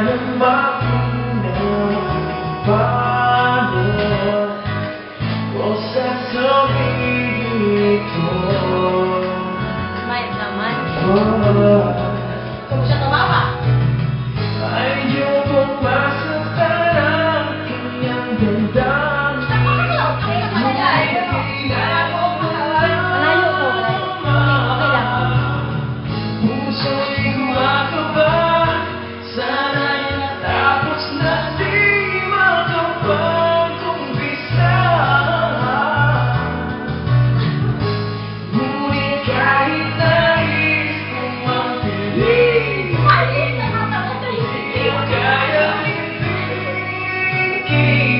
Sana'y paano ko sasabihin ito? Smile naman. Kung siya tumawa. Ayaw kong masaktan ang kanyang damdamin. Malayo ko. Malayo po. Okay lang. Puso'y kumakaba, sana'y natapos na di makapag-umpisa. Ngunit kahit nais kong magpiling, Alis na natakot na yung di kaya ibigin.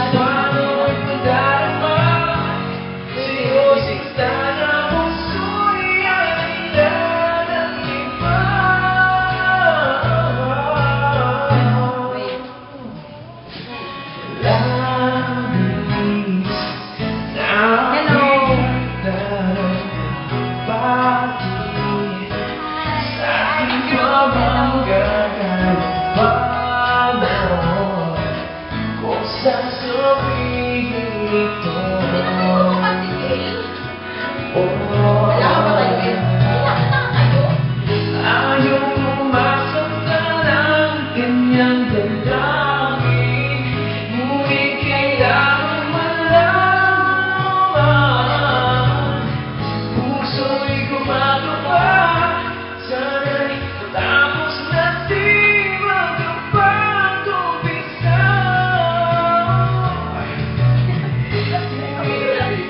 Paano'y padarama sa'yo, sinta na puso'y handa ng iba. Wait. Labis na bakit sa aking pamanggagalbano kung sasabihin ito. Wala ka ba kayo eh? Nakita ka kayo? Ayaw kong masaktan ang kanyang damdamin, ngunit kailangan malaman. Puso'y gumagawa, sana'y matapos na di magkapag-umpisa.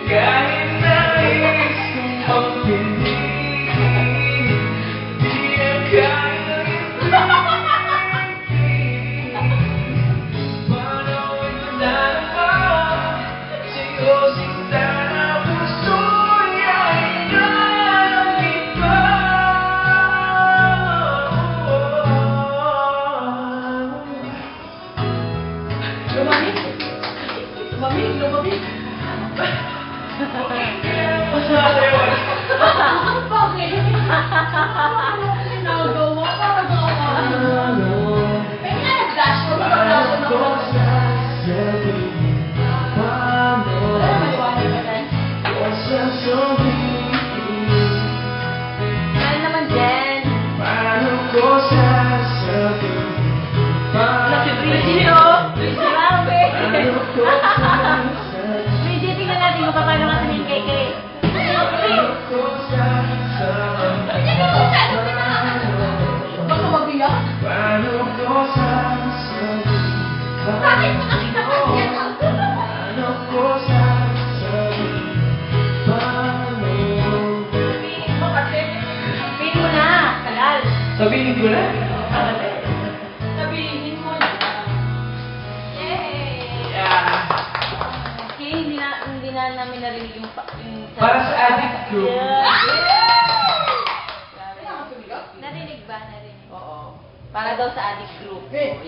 Kahit nais kong magpiliin, di na kaya ibigin. Paano'y padarama sa'yo, sinta na puso'y handa ng iba. Lumamig. Lumamig, lumamig. Ang pangit. Nagawa ka, nagawa. May nag-flash mo, nag-flash mo, maliwanag ka dyan. Smile naman, Jen. Grabe. Medyo tingnan natin kung paano ka sabihin kay Kay. Baka mabiyak. Bakit mo nakita ka yan? Sabihin mo kasi. Sabihin mo na, tagal. Sabihin ko na? Sabihin mo na. Yay! Okay, hindi na namin narinig yung Para sa addict group. Narinig ba? Narinig. Oo. Para daw sa addict group. Wait.